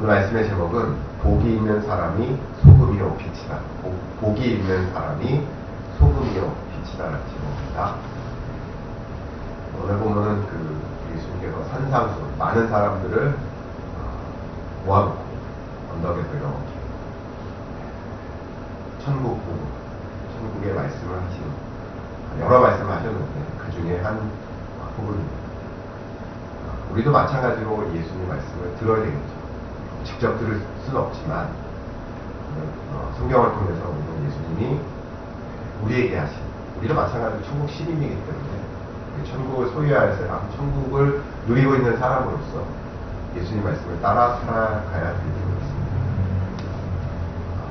오늘 말씀의 제목은 복이 있는 사람이 소금이요 빛이다. 복이 있는 사람이 소금이요 빛이다라는 제목입니다. 오늘 보면은 예수님께서 산상수 많은 사람들을 모아놓고 언덕에서 이렇게 천국의 말씀을 하시는 여러 말씀을 하셨는데 그 중에 한 부분입니다. 우리도 마찬가지로 예수님 말씀을 들어야 되겠죠. 직접 들을 수는 없지만 성경을 통해서 우리는 예수님이 우리에게 하신, 우리도 마찬가지로 천국 시민이기 때문에 천국을 소유할 사람, 천국을 누리고 있는 사람으로서 예수님 말씀을 따라 살아가야 될 줄로 믿습니다.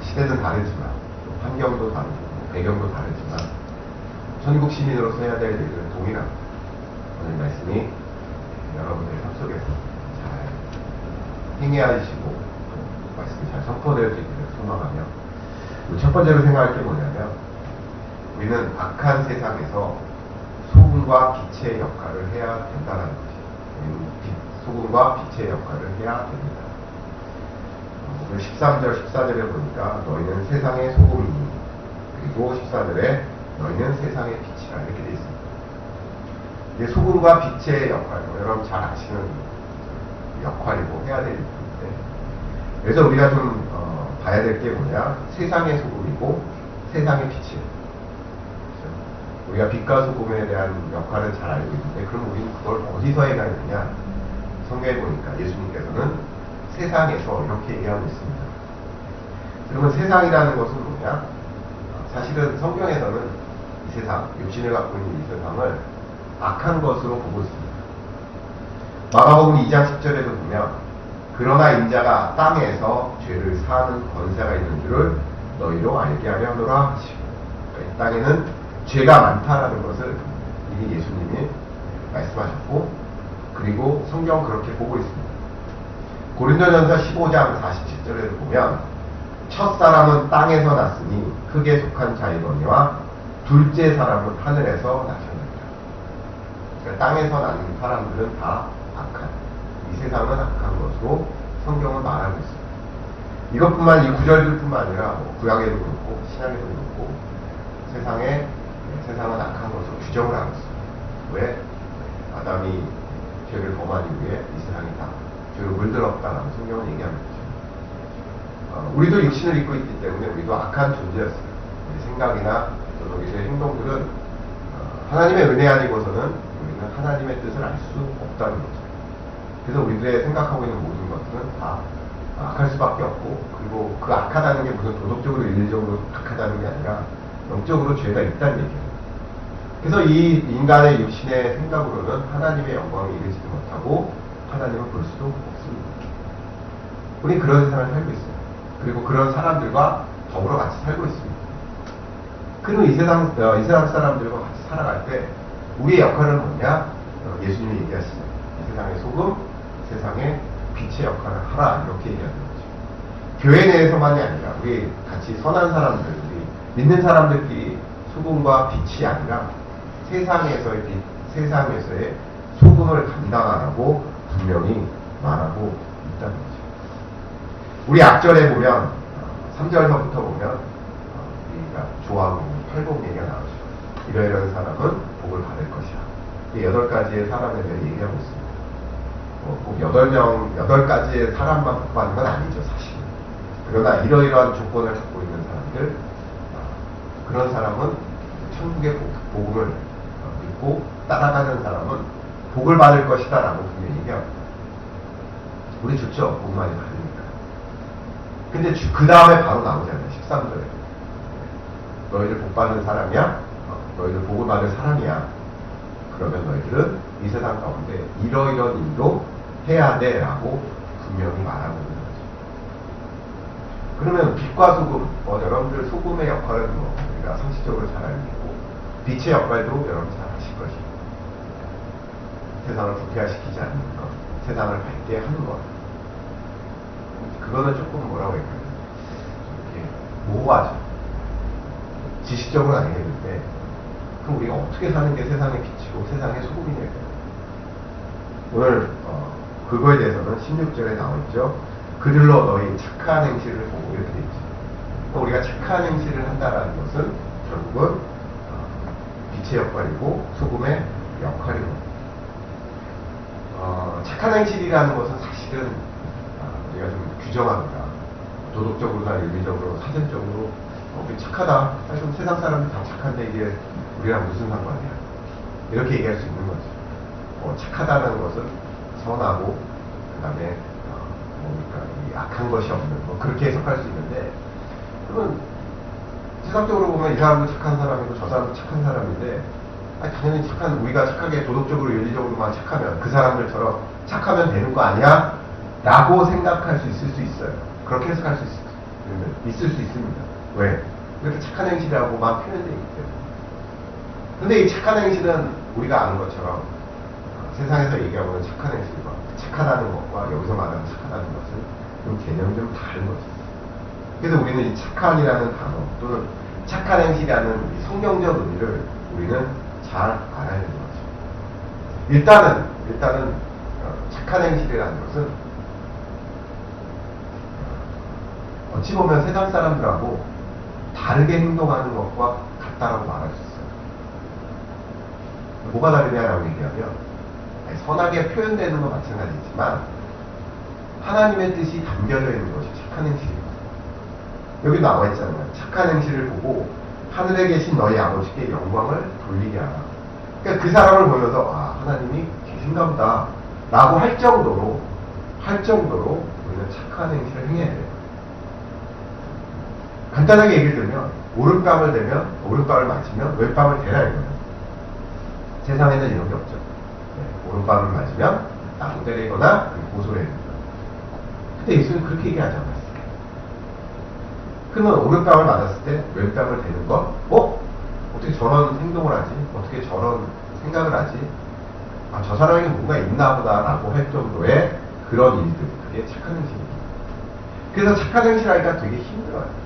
시대는 다르지만 환경도 다르고 배경도 다르지만 천국 시민으로서 해야 될 일은 동일합니다. 오늘 말씀이 여러분의 삶 속에서 잘 행해하시고 말씀이 잘 선포되어지기를 소망하며, 첫 번째로 생각할 게 뭐냐면 우리는 악한 세상에서 소금과 빛의 역할을 해야 된다는 것이에요. 소금과 빛의 역할을 해야 됩니다. 오늘 13절, 14절에 보니까 너희는 세상의 소금이니, 그리고 14절에 너희는 세상의 빛이라 이렇게 되어 있습니다. 이게 소금과 빛의 역할, 여러분 잘 아시는 역할이고 해야 될 일인데, 그래서 우리가 좀 봐야 될 게 뭐냐, 세상의 소금이고 세상의 빛이에요. 그렇죠? 우리가 빛과 소금에 대한 역할은 잘 알고 있는데, 그럼 우리는 그걸 어디서 해야 되느냐? 성경에 보니까 예수님께서는 세상에서 이렇게 얘기하고 있습니다. 그러면 세상이라는 것은 뭐냐? 사실은 성경에서는 이 세상, 육신을 갖고 있는 이 세상을 악한 것으로 보고 있습니다. 마가복음 2장 10절에도 보면 그러나 인자가 땅에서 죄를 사하는 권세가 있는 줄을 너희로 알게 하려 하노라 하시고, 이 땅에는 죄가 많다라는 것을 이미 예수님이 말씀하셨고, 그리고 성경은 그렇게 보고 있습니다. 고린도전서 15장 47절에도 보면 첫 사람은 땅에서 났으니 흙에 속한 자이거니와 둘째 사람은 하늘에서 나셨느니라. 그러니까 땅에서 난 사람들은 다 악한, 이 세상은 악한 것으로 성경은 말하고 있습니다. 이것뿐만, 이 구절들뿐만 아니라 구약에도 그렇고 신약에도 그렇고 세상은 악한 것으로 규정을 하고 있습니다. 왜? 아담이 죄를 범한 이후에 이 세상이 다 죄로 물들었다라는 성경은 얘기합니다. 우리도 육신을 입고 있기 때문에 우리도 악한 존재였어요. 우리 생각이나 우리의 행동들은 하나님의 은혜 아니고서는 우리는 하나님의 뜻을 알 수 없다는 거죠. 그래서 우리들의 생각하고 있는 모든 것들은 다 악할 수밖에 없고, 그리고 그 악하다는 게 무슨 도덕적으로 윤리적으로 악하다는 게 아니라 영적으로 죄가 있다는 얘기예요. 그래서 이 인간의 육신의 생각으로는 하나님의 영광에 이르지도 못하고 하나님을 볼 수도 없습니다. 우리 그런 세상을 살고 있어요. 그리고 그런 사람들과 더불어 같이 살고 있습니다. 그리고 이 세상 사람들과 같이 살아갈 때 우리의 역할은 뭐냐? 예수님이 얘기하시죠. 이 세상의 소금, 세상의 빛의 역할을 하라, 이렇게 얘기하는 거죠. 교회 내에서만이 아니라 우리 같이 선한 사람들, 우리 믿는 사람들끼리 소금과 빛이 아니라 세상에서의 빛, 세상에서의 소금을 감당하라고 분명히 말하고 있다는 거죠. 우리 악절에 보면 3절서부터 보면 우리가 좋아하고 팔복 얘기가 나오죠. 이러이러한 사람은 복을 받을 것이야. 이 8가지의 사람에 대해 얘기하고 있습니다. 꼭 8가지의 사람만 복 받는 건 아니죠, 사실. 그러나 이러이러한 조건을 갖고 있는 사람들, 그런 사람은 천국의 복음을 믿고 따라가는 사람은 복을 받을 것이다 라고 분명히 얘기합니다. 우리 좋죠? 복 많이 받으니까. 근데 그 다음에 바로 나오잖아요. 13절에. 너희들 복 받는 사람이야? 너희들 복을 받을 사람이야? 그러면 너희들은 이 세상 가운데 이러이러한 일도 해야 돼 라고 분명히 말하고 있는 거죠. 그러면 빛과 소금, 여러분들 소금의 역할은 우리가 상식적으로 잘 알고 있고, 빛의 역할도 여러분 잘 아실 것이고, 세상을 부패화시키지 않는 것, 세상을 밝게 하는 것, 그거는 조금 뭐라고 할까요? 이렇게 모호하죠. 지식적으로는 알겠는데, 그럼 우리가 어떻게 사는 게 세상의 빛이고 세상의 소금이 될까요? 오늘 그거에 대해서는 16절에 나와있죠. 그들로 너희 착한 행실을 보고 이렇게 돼 있죠. 우리가 착한 행실을 한다라는 것은 결국은 빛의 역할이고 소금의 역할이고, 착한 행실이라는 것은 사실은 우리가 좀 규정합니다. 도덕적으로나 윤리적으로, 사전적으로 우리 착하다. 사실 세상 사람들 다 착한데 이게 우리랑 무슨 상관이야? 이렇게 얘기할 수 있는 거죠. 착하다는 것은 선하고 그 다음에 뭡니까 이 악한 것이 없는 그렇게 해석할 수 있는데, 그러면 세상적으로 보면 이 사람도 착한 사람이고 저 사람도 착한 사람인데, 당연히 우리가 착하게 도덕적으로 윤리적으로만 착하면 그 사람들처럼 착하면 되는 거 아니야? 라고 생각할 수 있을 수 있어요. 그렇게 해석할 수 있을 수 있습니다. 왜? 이렇게 착한 행실이라고만 표현되어 있기 때문에. 근데 이 착한 행실은 우리가 아는 것처럼 세상에서 얘기하고는 착한 행실과 착하다는 것과 여기서 말하는 착하다는 것은 좀 개념이 좀 다른 거죠. 그래서 우리는 이 착한이라는 단어 또는 착한 행실이라는 이 성경적 의미를 우리는 잘 알아야 되는 거죠. 일단은 착한 행실이라는 것은 어찌 보면 세상 사람들하고 다르게 행동하는 것과 같다라고 말할 수 있어요. 뭐가 다르냐라고 얘기하면, 선하게 표현되는 건 마찬가지지만 하나님의 뜻이 담겨져 있는 것이 착한 행실입니다. 여기 나와 있잖아요. 착한 행실을 보고 하늘에 계신 너희 아버지께 영광을 돌리게 하라. 그러니까 그 사람을 보면서 하나님이 계신가 보다 라고 할 정도로 우리는 착한 행실을 행해야 돼요. 간단하게 얘기를 들면 오른밤을 맞으면 왼밤을 대라 이거예요. 세상에는 이런 게 없죠. 오른밤을 맞으면 나도 때리거나 고소를 해야 됩니다. 근데 예수는 그렇게 얘기하지 않았어요. 그러면 오른뺨을 맞았을 때 왼뺨을 대는 건 어떻게 저런 행동을 하지? 어떻게 저런 생각을 하지? 저 사람에게 뭔가 있나 보다 라고 할 정도의 그런 일들, 그게 착한 행실입니다. 그래서 착한 행실하기가 되게 힘들어요.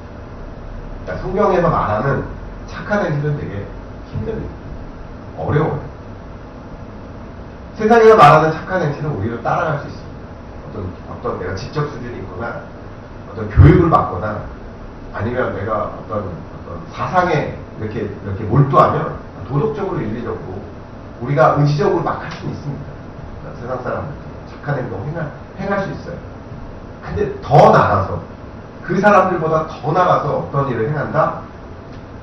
그러니까 성경에서 말하는 착한 행실은 되게 힘듭니다. 어려워요. 세상에서 말하는 착한 행실은 오히려 따라갈 수 있습니다. 어떤 내가 지적 수준이 있거나 어떤 교육을 받거나 아니면 내가 어떤 사상에 이렇게 몰두하면 도덕적으로 윤리적으로 우리가 의지적으로 막 할 수는 있습니다. 세상 사람들 착한 행동 행할 수 있어요. 근데 더 나가서 그 사람들보다 더 나가서 어떤 일을 행한다?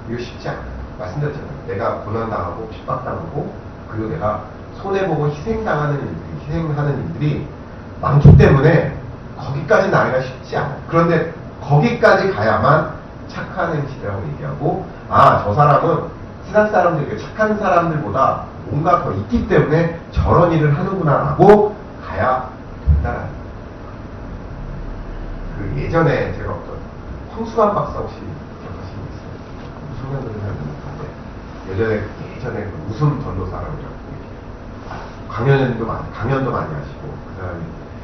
이거 쉽지 않아요. 말씀드렸잖아요. 내가 고난당하고 핍박당하고 그리고 내가 손해보고 희생하는 일들이 많기 때문에 거기까지 나기가 쉽지 않아요. 그런데 거기까지 가야만 착한 행실이라고 얘기하고, 저 사람은 세상 사람들, 착한 사람들보다 뭔가 더 있기 때문에 저런 일을 하는구나 라고 가야 된다라는 거예요. 그 예전에 제가 어떤 황수환 박사 혹시 기억하시는 분 있어요? 무슨 년도를 예전에 그 웃음 전도사라고 강연도 많이 하시고, 그 사람이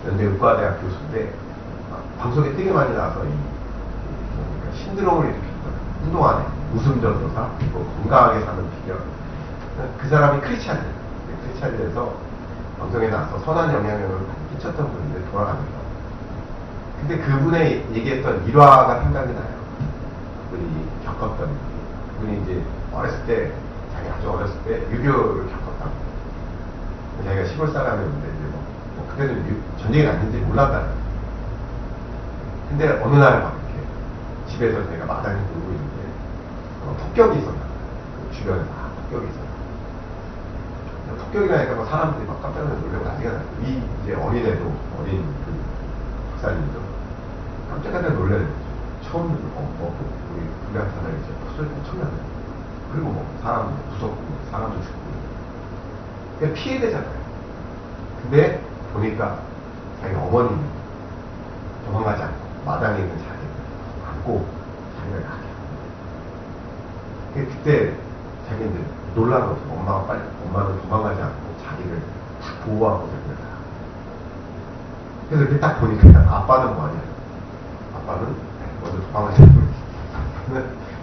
연대 의과대학 교수인데 방송에 되게 많이 나와서 신드롬을 일으켰던 한동안에 웃음 전도사, 건강하게 사는 비결. 그 사람이 크리스찬이에서 방송에 나와서 선한 영향력을 끼쳤던 분인데 돌아갑니다. 근데 그분의 얘기했던 일화가 생각이 나요. 그분이 겪었던 그분이 이제 자기 아주 어렸을 때 유교를 겪었다고. 자기가 시골 사람이었는데 이제 그때는 전쟁이 났는지 몰랐다는. 근데 어느 날 막 이렇게 집에서 제가 마당에 놀고 있는데 폭격이 있었나. 그 주변에 막 폭격이 있었나. 폭격이 나니까 사람들이 막 깜짝 놀라고 난리가 나요. 이제 어린 그 박사님도 깜짝 놀라는 거죠. 처음 듣고 우리 불량탄을 이제 소리 엄청나네. 그리고 사람도 무섭고 사람도 죽고 그러니까 피해되잖아요. 근데 보니까 자기 어머님이 도망가지 않고 마당에 있는 자기를 안고 자기를 가게 합니다. 그때 자기는 놀란 거죠. 엄마는 도망가지 않고 자기를 딱 보호하고 자기를 가. 그래서 이렇게 딱 보니까 아빠는 뭐하냐? 아빠는 먼저 도망가지 않고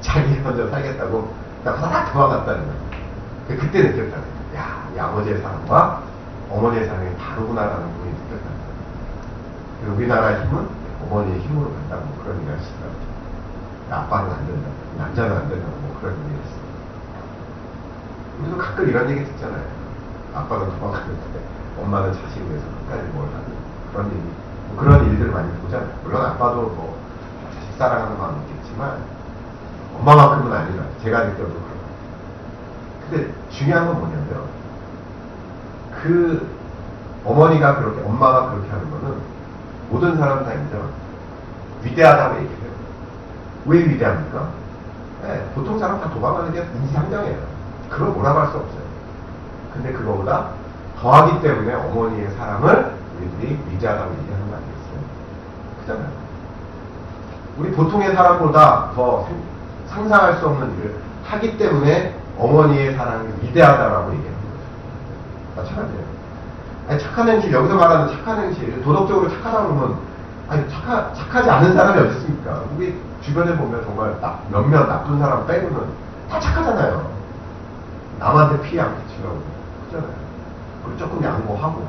자기 먼저 살겠다고 딱 도망갔다는 거예요. 그때 느꼈다는 거예요. 이 아버지의 사랑과 어머니의 사랑이 다르구나라는 부분이 느꼈다는 거예요. 우리나라의 힘은 어머니의 힘으로 간다고 뭐 그런 얘기 하시더라고요. 아빠는 안 된다, 남자는 안 된다고 뭐 그런 얘기 했어요. 우리도 가끔 이런 얘기 듣잖아요. 아빠는 도망가는데 엄마는 자식을 위해서 끝까지 뭘 하는 그런 얘기, 뭐 그런 일들을 많이 보잖아요. 물론 아빠도 뭐 자식 사랑하는 마음이 있겠지만 엄마만큼은 아니라 제가 느껴도 그렇고. 근데 중요한 건 뭐냐면 그 어머니가 그렇게, 엄마가 그렇게 하는 거는 모든 사람 다 인정, 위대하다고 얘기해요. 왜 위대합니까? 네, 보통 사람 다 도망가는 게 인지상정이에요. 그걸 뭐라고 할 수 없어요. 근데 그거보다 더하기 때문에 어머니의 사랑을 우리들이 위대하다고 얘기하는 거 아니겠어요? 그잖아요. 우리 보통의 사람보다 더 상상할 수 없는 일을 하기 때문에 어머니의 사랑이 위대하다라고 얘기하는 거죠. 마찬가지예요. 아니, 착한 행실, 여기서 말하는 착한 행실, 도덕적으로 착하다고 그러면, 아니, 착하지 않은 사람이 어디 있습니까? 우리 주변에 보면 정말 몇몇 나쁜 사람 빼고는 다 착하잖아요. 남한테 피해 안 끼치려고. 그렇잖아요. 그리고 조금 양보하고,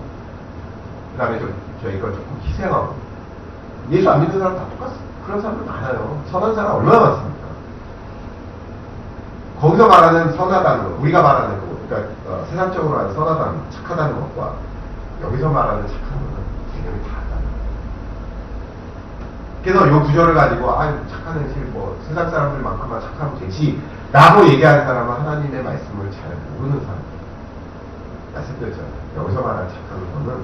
그 다음에 저희가 조금 희생하고. 예수 안 믿는 사람 다 똑같아요. 그런 사람들 많아요. 선한 사람 얼마나 많습니까? 거기서 말하는 선하다는 것, 우리가 말하는 거, 그러니까 세상적으로 하는 선하다는, 착하다는 것과 여기서 말하는 착한 것은 개념이 다르다는 거예요. 그래서 이 구절을 가지고 착한 행실, 뭐 세상 사람들만큼만 착하면 되지 라고 얘기하는 사람은 하나님의 말씀을 잘 모르는 사람이에요. 말씀드렸잖아요. 여기서 말하는 착한 것은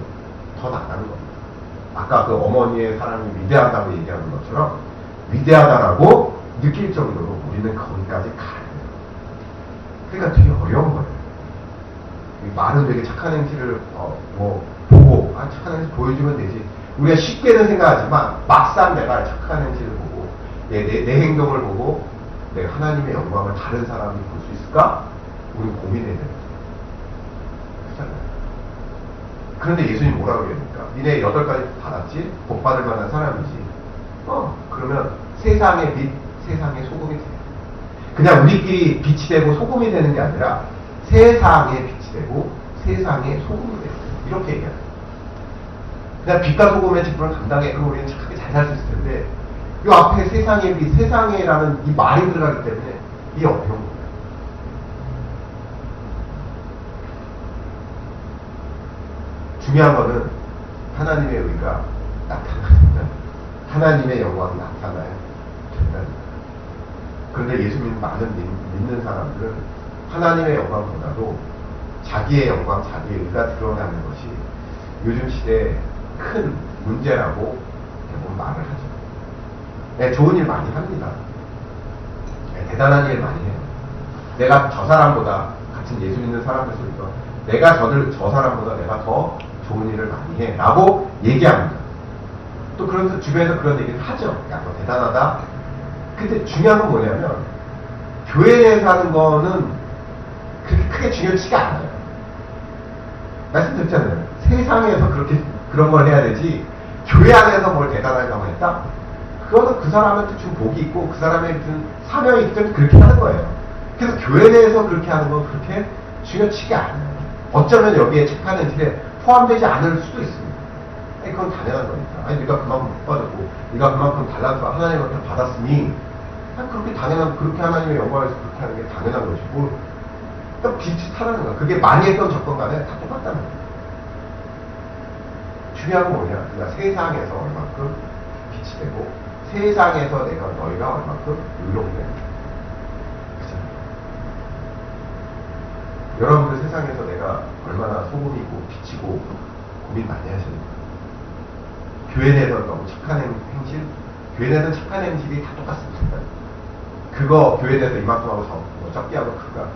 더 나가는 겁니다. 아까 그 어머니의 사랑이 위대하다고 얘기하는 것처럼 위대하다라고 느낄 정도로 우리는 거기까지 가야 돼요. 그러니까 되게 어려운 거예요. 말은 되게 착한 행실을 보고 착한 행실 보여주면 되지. 우리가 쉽게는 생각하지만 막상 내가 착한 행실을 보고 내 행동을 보고 내가 하나님의 영광을 다른 사람이 볼 수 있을까? 우리는 고민해야 되는 거죠. 그렇잖아요. 그런데 예수님 뭐라고 그러니까 니네 8가지 받았지? 복 받을 만한 사람이지. 그러면 세상의 빛, 세상의 소금이 돼. 그냥 우리끼리 빛이 되고 소금이 되는 게 아니라 세상의 빛이 되고 세상의 소금이 되고 이렇게 얘기하는 거예요. 그냥 빛과 소금의 직분을 감당해. 그럼 우리는 착하게 잘 살 수 있을 텐데 이 앞에 세상의 빛, 세상에라는 이 말이 들어가기 때문에 이게 어려운 거예요. 중요한 거는 하나님의 의가 나타나야, 하나님의 영광이 나타나야 된다는 거예요. 그런데 예수 믿는 사람들은 하나님의 영광보다도 자기의 영광, 자기의 의가 드러나는 것이 요즘 시대에 큰 문제라고 대부분 말을 하죠. 네, 좋은 일 많이 합니다. 네, 대단한 일 많이 해요. 내가 저 사람보다, 같은 예수 믿는 사람들 속에서 내가 저 사람보다 내가 더 좋은 일을 많이 해 라고 얘기합니다. 또 그러면서 주변에서 그런 얘기를 하죠. 야, 너 대단하다. 근데 중요한 건 뭐냐면 교회에서 하는 거는 그렇게 크게 중요치가 않아요. 말씀드렸잖아요. 세상에서 그런 걸 해야 되지 교회 안에서 뭘 대단하다고 했다? 그거는 그 사람한테 준 복이 있고 그 사람의 준 사명이 있기 때문에 그렇게 하는 거예요. 그래서 교회 내에서 그렇게 하는 건 그렇게 중요치가 않아요. 어쩌면 여기에 착한 행실에 포함되지 않을 수도 있습니다. 아니, 그건 당연한 거니까. 아니, 네가 그만큼 못 받았고 네가 그만큼 달란트 하나님한테 받았으니 그렇게 당연한, 그렇게 하나님의 영광에서 그렇게 하는 게 당연한 거지. 또 비슷하다는 거야. 그게 많이 했던 접근 간에 다 똑같다는 거야. 중요한 건 뭐냐? 그러니까 세상에서 얼마큼 빛이 되고 세상에서 너희가 얼마큼 의롭게 되는. 그렇잖아요. 여러분들 세상에서 내가 얼마나 소금이고 빛이고 고민 많이 하십니까? 교회 내에서 너무 착한 행실, 교회 내에서 착한 행실이 다 똑같습니다. 그거 교회 내에서 이만큼 하고 적게 하고 그가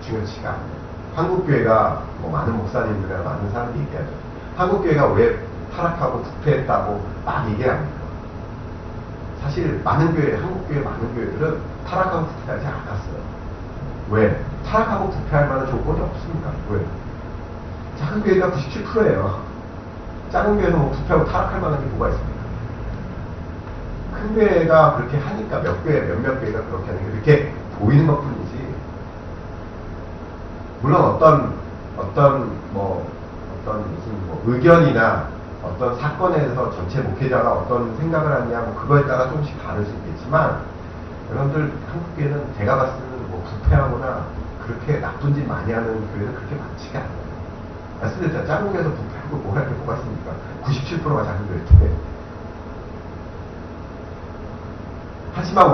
중요치가 않아요. 한국교회가 많은 목사님들이나 많은 사람들이 얘기하죠. 한국교회가 왜 타락하고 부패했다고 막 얘기합니다. 사실 한국교회 많은 교회들은 타락하고 부패하지 않았어요. 왜? 타락하고 부패할 만한 조건이 없습니다. 왜? 작은 교회가 97%예요. 작은 교회에서 부패하고 타락할 만한 게 뭐가 있습니까? 큰 교회가 그렇게 하니까 몇몇 교회가 그렇게 하는 게 그렇게 보이는 것 뿐이지. 물론 어떤 무슨 의견이나 어떤 사건에 대해서 전체 목회자가 어떤 생각을 하느냐, 뭐 그거에 따라 조금씩 다를 수 있겠지만, 여러분들 한국교회는 제가 봤을 때는 뭐 부패하거나 그렇게 나쁜 짓 많이 하는 교회는 그렇게 많지가 않아요. 말씀드렸잖아요. 작은 교회에서 부패하고 뭘 할 게 뭐가 있습니까? 97%가 작은 교회인데. 하지만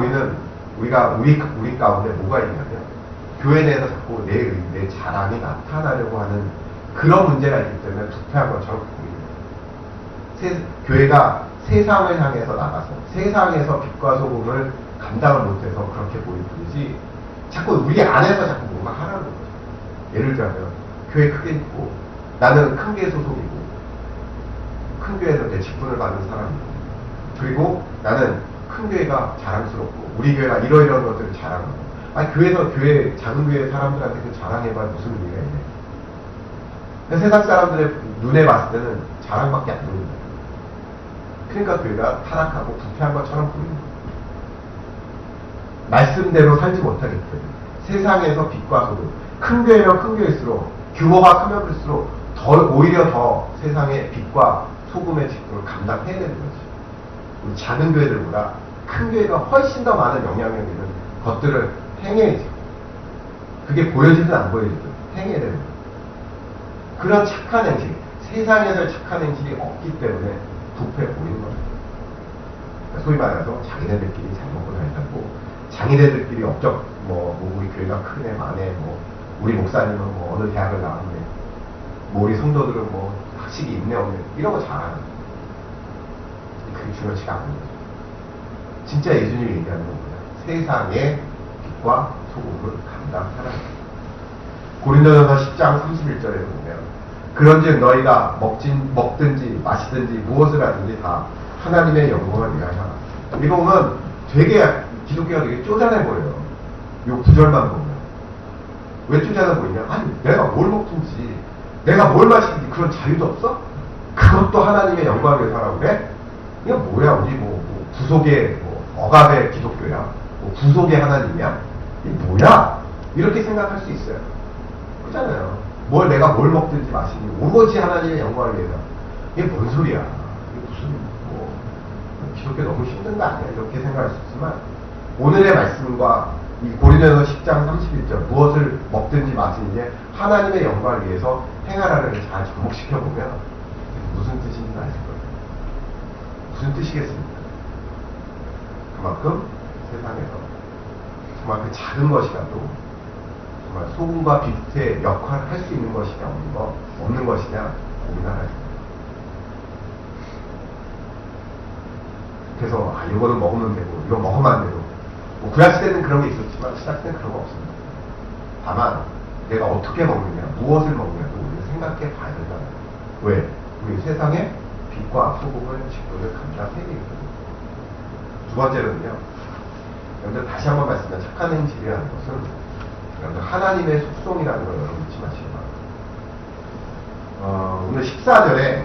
우리가 우리 가운데 뭐가 있냐면, 교회 내에서 자꾸 내 자랑이 나타나려고 하는 그런 문제가 있기 때문에 부패한 것처럼 보입니다. 교회가 세상을 향해서 나가서 세상에서 빛과 소금을 감당을 못해서 그렇게 보일 뿐이지, 자꾸 우리 안에서 자꾸 뭔가 하라는 거죠. 예를 들면 교회 크게 있고 나는 큰 교회 소속이고 큰 교회에서 내 직분을 받는 사람이고, 그리고 나는 큰 교회가 자랑스럽고 우리 교회가 이러이러한 것들을 자랑하고, 아니 교회 작은 교회 사람들한테 그 자랑해봐 무슨 의미가 있네. 근데 세상 사람들의 눈에 봤을 때는 자랑밖에 안 보입니다. 그러니까 교회가 타락하고 부패한 것처럼 보입니다. 말씀대로 살지 못하기 때문에 세상에서 빛과 소금, 큰 교회면 큰 교회일수록 규모가 크면 클수록 오히려 더 세상의 빛과 소금의 직분을 감당해야 되는 거지. 작은 교회들보다 큰 교회가 훨씬 더 많은 영향력 있는 것들을 행해야죠. 그게 보여지든 안 보여지든 행해야 되는 거예요. 그런 착한 행실, 세상에서 착한 행실이 없기 때문에 부패 보이는 겁니다. 소위 말해서 자기네들끼리 잘 먹고 살자고, 자기네들끼리 업적, 우리 교회가 크네, 많네, 우리 목사님은 어느 대학을 나왔네, 우리 성도들은 학식이 있네, 없네, 이런 거 잘하는 거예요. 그게 중요치가 않은 거죠. 진짜 예수님이 얘기하는 겁니다. 세상의 빛과 소금을 감당하라. 고린도전서 10장 31절에 보면, 그런즉 너희가 먹든지 마시든지 무엇을 하든지 다 하나님의 영광을 위하여 하라. 이거 보면 되게 기독교가 되게 쪼잔해 보여요. 이 구절만 보면. 왜 쪼잔해 보이냐? 아니, 내가 뭘 먹든지 내가 뭘 마시든지 그런 자유도 없어? 그것도 하나님의 영광을 위해서 하라고 그래? 이거 뭐야? 우리 부속의 억압의 기독교야? 부속의 하나님이야? 이게 뭐야? 이렇게 생각할 수 있어요. 그렇잖아요. 내가 뭘 먹든지 마시든지 오로지 하나님의 영광을 위해서. 이게 뭔 소리야? 이게 무슨 기독교 너무 힘든 거 아니야? 이렇게 생각할 수 있지만, 오늘의 말씀과 이 고린도전서 10장 31절 무엇을 먹든지 마시든지 하나님의 영광을 위해서 행하라를 잘 접목시켜 보면 무슨 뜻인지 아실 거예요. 무슨 뜻이겠습니까? 그만큼 세상에서 정말 그 작은 것이라도 정말 소금과 빛의 역할을 할 수 있는 것이냐 없는 것이냐 고민하라. 그래서 이거는 먹으면 되고 이거 먹으면 안 되고, 구약시 때는 그런 게 있었지만 신약 때는 그런 거 없습니다. 다만 내가 어떻게 먹느냐, 무엇을 먹느냐도 우리가 생각해 봐야 된다는 거예요. 왜? 우리 세상에 빛과 소금을 직분을 감당해야 되거든요. 두 번째로는요, 여러분들 다시 한번 말씀드리면 착한 행실이라는 것은 여러분들 하나님의 속성이라는 걸 여러분 잊지 마시기 바랍니다. 오늘 14절에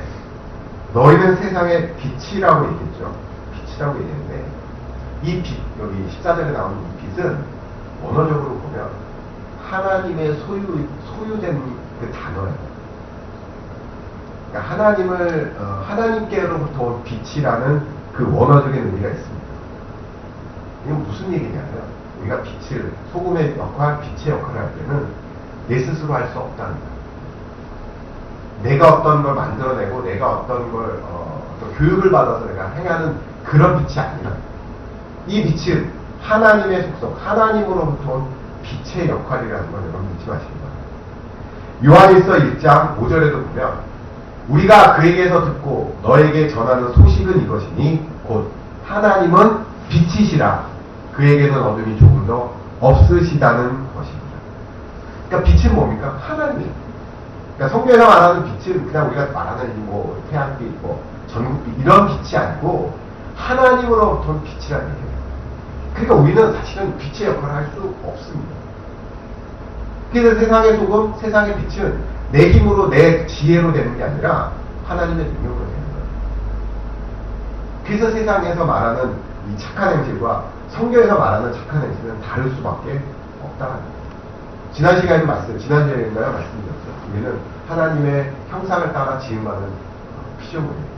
너희는 세상의 빛이라고 얘기했죠. 빛이라고 얘기했는데, 이 빛, 여기 14절에 나오는 이 빛은 원어적으로 보면 하나님의 소유된 그 단어예요. 그러니까 하나님께로부터 온 빛이라는 그 원어적인 의미가 있습니다. 이건 무슨 얘기냐면, 우리가 소금의 역할, 빛의 역할을 할 때는 내 스스로 할 수 없다는 거예요. 내가 어떤 걸 만들어내고, 내가 어떤 걸, 어떤 교육을 받아서 내가 행하는 그런 빛이 아니라, 이 빛은 하나님의 속성, 하나님으로부터 온 빛의 역할이라는 걸 여러분 잊지 마시기 바랍니다. 요한일서 1장 5절에도 보면, 우리가 그에게서 듣고 너에게 전하는 소식은 이것이니 곧 하나님은 빛이시라 그에게는 어둠이 조금 더 없으시다는 것입니다. 그러니까 빛은 뭡니까? 하나님. 그러니까 성경에서 말하는 빛은 그냥 우리가 말하는 태양빛, 전국빛 이런 빛이 아니고 하나님으로부터 온 빛이라는 얘기예요. 그러니까 우리는 사실은 빛의 역할을 할 수 없습니다. 그래서 세상의 소금, 세상의 빛은 내 힘으로, 내 지혜로 되는 게 아니라 하나님의 능력으로 되는 거예요. 그래서 세상에서 말하는 이 착한 행실과 성경에서 말하는 착한 행실은 다를 수밖에 없다는 거예요. 지난주에인가요? 말씀드렸죠. 우리는 하나님의 형상을 따라 지음받은 피조물이에요.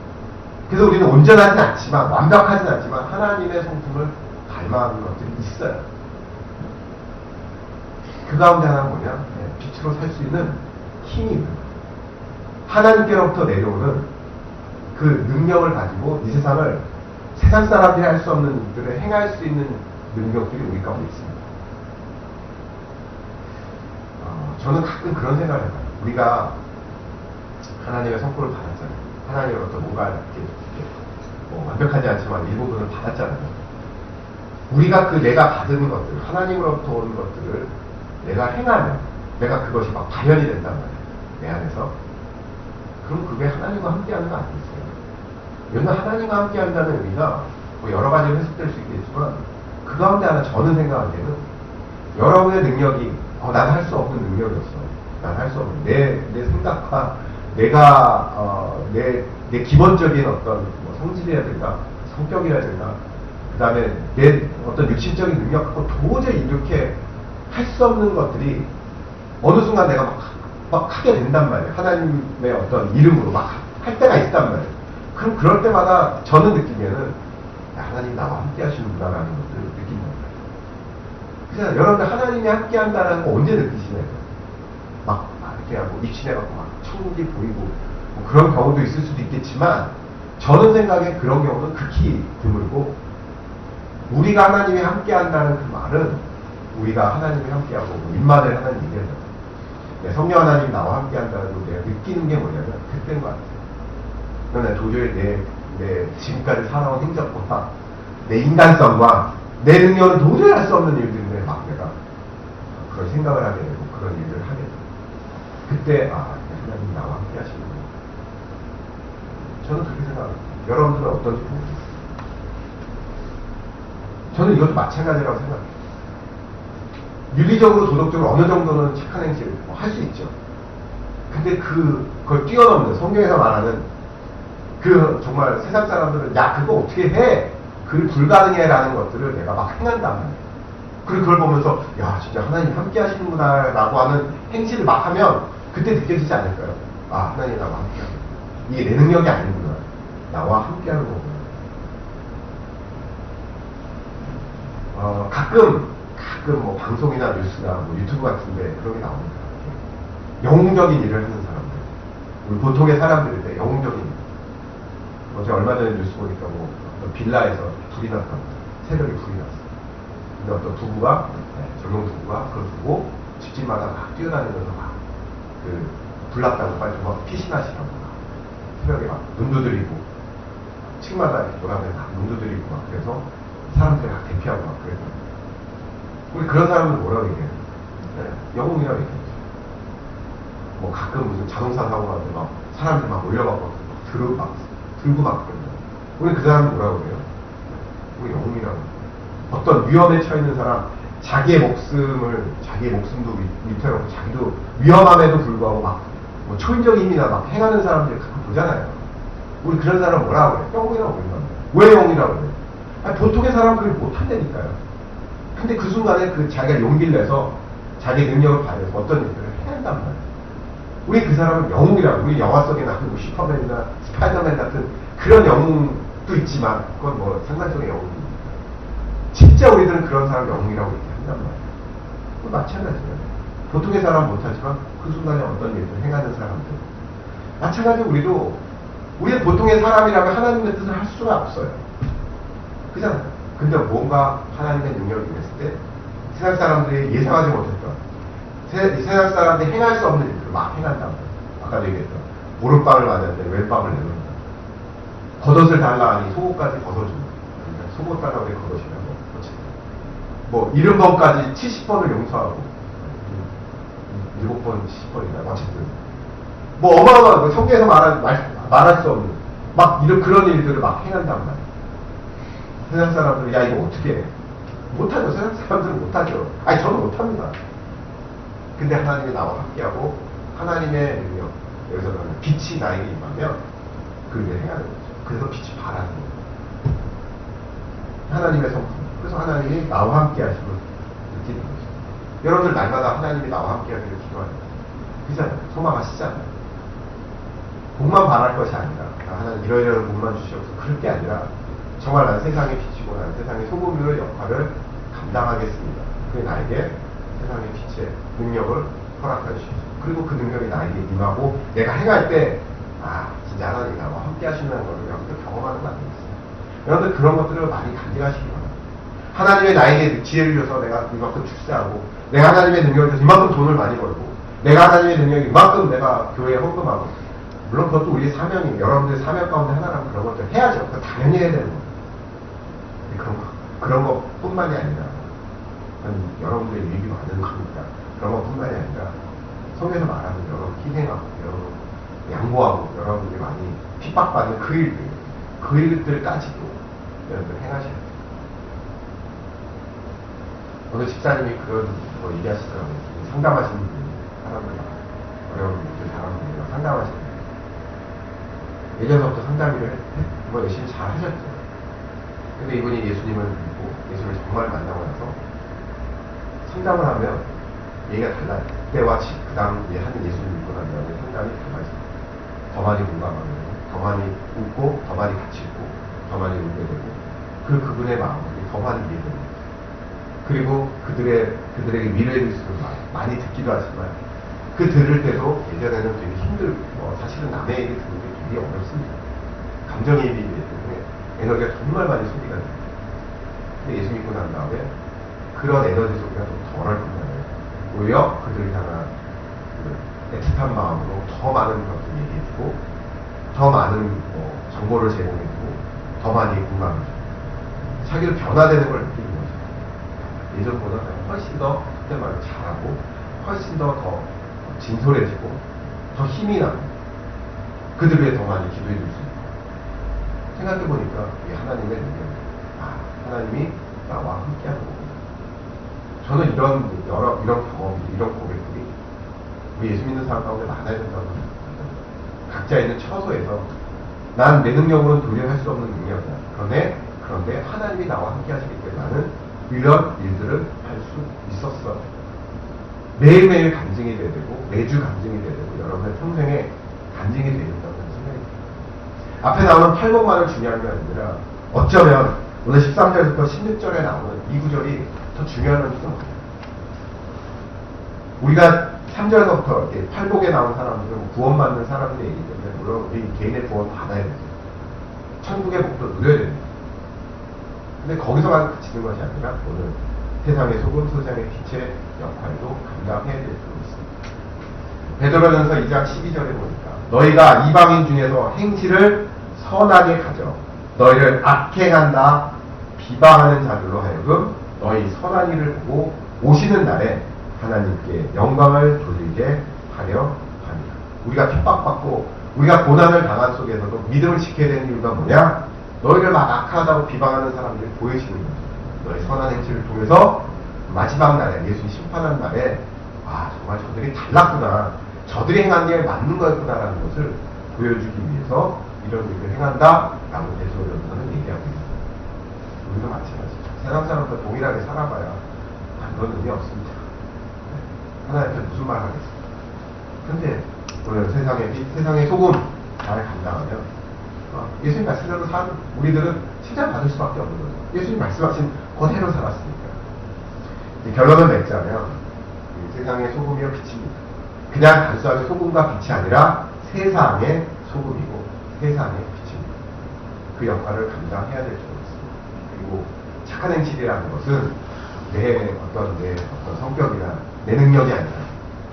그래서 우리는 온전하진 않지만, 완벽하진 않지만 하나님의 성품을 닮아가는 것들이 있어요. 그 가운데 하나는 뭐냐? 빛으로 살 수 있는 힘이 있는 거예요. 하나님께로부터 내려오는 그 능력을 가지고 이 세상을 세상 사람들이 할 수 없는 일들을 행할 수 있는 능력들이 우리 가운데 있습니다. 저는 가끔 그런 생각을 해봐요. 우리가 하나님의 성품을 받았잖아요. 하나님으로부터 뭔가 이렇게 완벽하지 않지만 일부분을 받았잖아요. 우리가 내가 받은 것들, 하나님으로부터 오는 것들을 내가 행하면, 내가 그것이 막 발현이 된단 말이에요. 내 안에서. 그럼 그게 하나님과 함께하는 거 아니겠어요? 왜냐면 하나님과 함께한다는 의미가 여러 가지로 해석될 수 있겠지만, 그 가운데 하나 저는 생각하기에는 여러분의 능력이 나는 할 수 없는 능력이었어. 나는 할 수 없는 내 생각과 내가 내 기본적인 어떤 성질이라든가 성격이라든가 그 다음에 내 어떤 육신적인 능력 갖고 도저히 이렇게 할 수 없는 것들이 어느 순간 내가 막 하게 된단 말이에요. 하나님의 어떤 이름으로 막 할 때가 있단 말이에요. 그럼 그럴 때마다 저는 느끼기에는 하나님 나와 함께 하시는구나라는 것을 느낀단 말이에요. 그래서 여러분들 하나님이 함께 한다는 거 언제 느끼시나요? 막 이렇게 하고 입신해갖고 막 천국이 보이고 그런 경우도 있을 수도 있겠지만, 저는 생각에 그런 경우는 극히 드물고, 우리가 하나님이 함께 한다는 그 말은 우리가 하나님이 함께하고 임만을 하나님 얘기한다. 성령 하나님 나와 함께 한다는 걸 내가 느끼는 게 뭐냐면 그때인 것 같아요. 그러나 도저히 내 지금까지 살아온 행적과 내 인간성과 내 능력은 도저히 할 수 없는 일들인데 막 내가 그런 생각을 하게 되고 그런 일들을 하게 되고, 그때 하나님 나와 함께 하시는구나. 저는 그렇게 생각합니다. 여러분들은 어떤지 모르겠어요. 저는 이것도 마찬가지라고 생각해요. 윤리적으로 도덕적으로 어느 정도는 착한 행실을 할 수 있죠. 근데 그걸 뛰어넘는 성경에서 말하는 정말 세상 사람들은 그거 어떻게 해? 그게 불가능해라는 것들을 내가 막 행한단 말이에요. 그리고 그걸 보면서 진짜 하나님 함께 하시는구나 라고 하는 행실을 막 하면 그때 느껴지지 않을까요? 하나님 나와 함께 하는 이게 내 능력이 아니구나. 나와 함께 하는 거구나. 가끔 방송이나 뉴스나 유튜브 같은데 그런 게 나옵니다. 영웅적인 일을 하는 사람들. 우리 보통의 사람들인데 영웅적인 일. 어제 얼마 전에 뉴스 보니까 어떤 빌라에서 불이 났답니다. 새벽에 불이 났어요. 근데 어떤 부부가, 젊은 부부가 그걸 보고 집집마다 막 뛰어다니면서 불났다고 빨리 막 피신하시라고 새벽에 막 눈 두드리고 층마다 이렇게 돌아다니면서 눈 두드리고 막 그래서 사람들이 막 대피하고 막 그래서 우리 그런 사람들 뭐라고 얘기해요? 영웅이라고 얘기해요. 가끔 무슨 자동차 사고 나는데 막 사람들이 막 몰려가고 들고 막 그런다. 우리 그 사람들 뭐라고 그래요? 우리 영웅이라고. 어떤 위험에 처해 있는 사람, 자기의 목숨도 위태롭고 자기도 위험함에도 불구하고 막 초인적 힘이나 막 행하는 사람들 가끔 보잖아요. 우리 그런 사람 뭐라고 그래요? 영웅이라고 그런단 말이에요. 왜 영웅이라고 그래요? 보통의 사람들이 못한다니까요. 근데 그 순간에 자기가 용기를 내서 자기 능력을 발휘해서 어떤 일들을 해야 한단 말이에요. 우리 그 사람은 영웅이라고. 우리 영화 속에 나오는 슈퍼맨이나 스파이더맨 같은 그런 영웅도 있지만 그건 상상적인 영웅입니다. 진짜 우리들은 그런 사람 영웅이라고 이렇게 한단 말이에요. 마찬가지예요. 보통의 사람은 못하지만 그 순간에 어떤 일을 행하는 사람들. 마찬가지로 우리는 보통의 사람이라면 하나님의 뜻을 할 수가 없어요. 그잖아요. 근데 뭔가 하나님의 능력이 임했을 때 세상 사람들이 예상하지 못했던 세상 사람들이 행할 수 없는 일들을 막 행한단 말이에요. 아까도 얘기했던 보름밤을 맞았는데 왼밤을 내놓는다. 겉옷을 달라 하니 속옷까지 벗어준다. 속옷 달라고 해 겉옷이라고. 어쨌든 70번까지 70번을 용서하고 7번 70번이나 어쨌든 어마어마한 성경에서 말할 수 없는 그런 일들을 막 행한단 말이에요. 세상 사람들은 이거 어떻게 해? 못하죠. 세상 사람들은 못하죠. 저는 못합니다. 근데 하나님이 나와 함께하고 하나님의 능력, 여기서 말하는 빛이 나에게 임하면 그 일을 해야 되는 거죠. 그래서 빛이 바라는 거예요. 하나님의 성품. 그래서 하나님이 나와 함께 하심을 느끼는 거죠. 여러분들 날마다 하나님이 나와 함께 하기를 기도하는 거죠. 그잖아요. 소망하시잖아요. 복만 바랄 것이 아니라 하나님 이러이러한 복만 주시옵소서 그럴 게 아니라 정말 난 세상의 빛이고 난 세상의 소금의 역할을 감당하겠습니다. 그게 나에게 세상의 빛의 능력을 허락해 주시옵소서. 그리고 그 능력이 나에게 임하고 내가 행할 때 진짜 하나님이 나와 함께 하신다는 것을 여러분들 경험하는 거 아니겠어요? 여러분들 그런 것들을 많이 간직하시기 바랍니다. 하나님의 나에게 지혜를 줘서 내가 이만큼 출세하고 내가 하나님의 능력을 줘서 이만큼 돈을 많이 벌고 내가 하나님의 능력이 이만큼 내가 교회에 헌금하고 물론 그것도 우리의 사명이에요. 여러분들의 사명 가운데 하나라면 그런 것들 해야죠. 그거 당연히 해야 되는 거예요. 그런 것뿐만이 아니라 여러분들의 일이 많은 거니까 그런 것뿐만이 아니라 성경에서 말하는 여러분 희생하고 여러분 양보하고 여러분들이 많이 핍박받는 그 일들까지도 여러분들 행하셔야 돼요. 오늘 집사님이 그런 거 얘기하시더라고요. 상담하시는 분이 사람들 어려운 분들 사람들이랑 상담하시는 분이 예전부터 상담을 정말 열심히 잘 하셨죠. 근데 이분이 예수님을 믿고 예수를 정말 만나고 나서 상담을 하면 얘기가 달라요. 그때와 그 다음에 하는 예수를 믿고 난 다음에 상담이 달라져요. 더 많이 공감하고 더 많이 웃고 더 많이 같이 웃고 더 많이 울게 되고 그분의 마음이 더 많이 이해됩니다. 그리고 그들에게 위로해 줄 수 있는 말 많이 듣기도 하지만 그 들을 때도 예전에는 되게 힘들고 사실은 남의 얘기 듣는 게 되게 어렵습니다. 감정이입이기 때문에 에너지가 정말 많이 소비가 됩니다. 근데 예수 믿고 난 다음에 그런 에너지 소비가 좀 덜할 뿐만 아니라 오히려 그들을 향한 애틋한 마음으로 더 많은 것을 얘기해주고 더 많은 정보를 제공해주고 더 많이 공감해주고 자기를 변화되는 걸 느끼는 거죠. 예전보다 훨씬 더 그때 말로 잘하고 훨씬 더 진솔해지고 더 힘이 나고 그들 위해 더 많이 기도해 줄 수 있고 생각해보니까 이게 하나님의 능력이에요. 하나님이 나와 함께하는 거구나. 저는 이런 경험, 이런 고백들이 우리 예수 믿는 사람 가운데 많아야 된다고 생각합니다. 각자 있는 처소에서 난 내 능력으로는 도저히 할 수 없는 능력이야. 그런데 하나님이 나와 함께 하시기 때문에 나는 이런 일들을 할 수 있었어. 매일매일 간증이 돼야 되고 매주 간증이 돼야 되고 여러분의 평생에 간증이 돼야 된다고 생각이 듭니다. 앞에 나오는 8번만을 중요한 게 아니라 어쩌면 오늘 13절부터 16절에 나오는 이 구절이 더 중요한 것일지도 몰라요. 우리가 3절부터 이렇게 팔복에 나온 사람들은 구원받는 사람들이기 때문에 물론 우리 개인의 구원 받아야 되죠. 천국의 복도 누려야 됩니다. 근데 거기서만 그치는 것이 아니라 오늘 세상의 소금, 세상의 빛의 역할도 감당해야 될 수 있습니다. 베드로전서 2장 12절에 보니까 너희가 이방인 중에서 행실을 선하게 가져 너희를 악행한다 비방하는 자들로 하여금 너희 선한 일을 보고 오시는 날에 하나님께 영광을 돌리게 하려 합니다. 우리가 핍박받고 우리가 고난을 당한 속에서도 믿음을 지켜야 되는 이유가 뭐냐? 너희를 막 악하다고 비방하는 사람들이 보여지는 거죠. 너희 선한 행실을 통해서 마지막 날에 예수님 심판하는 날에 정말 저들이 달랐구나. 저들이 행한 게 맞는 거였구나라는 것을 보여주기 위해서 이런 일을 행한다라고 베드로전서는 얘기하고 있습니다. 우리도 마찬가지죠. 세상 사람과 동일하게 살아봐야 그런 의미 없습니다. 하나님께 무슨 말 하겠습니까? 근데 오늘 세상의 소금 잘 감당하면 예수님 말씀대로 산 우리들은 칭찬받을 수밖에 없는 거죠. 예수님 말씀하신 그대로 살았으니까. 결론을 맺자면 세상의 소금이요 빛입니다. 그냥 단순하게 소금과 빛이 아니라 세상의 소금이고 세상의 빛입니다. 그 역할을 감당해야 될 줄로 있습니다. 그리고 착한 행실이라는 것은 내 어떤 성격이나 내 능력이 아니라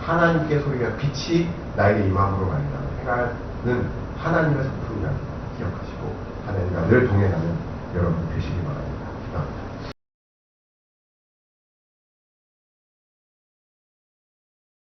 하나님께 소리가 빛이 나에게 임함으로 말미암아 행하는 하나님의 성품이라는 걸 기억하시고 하나님과 늘 동행하는 여러분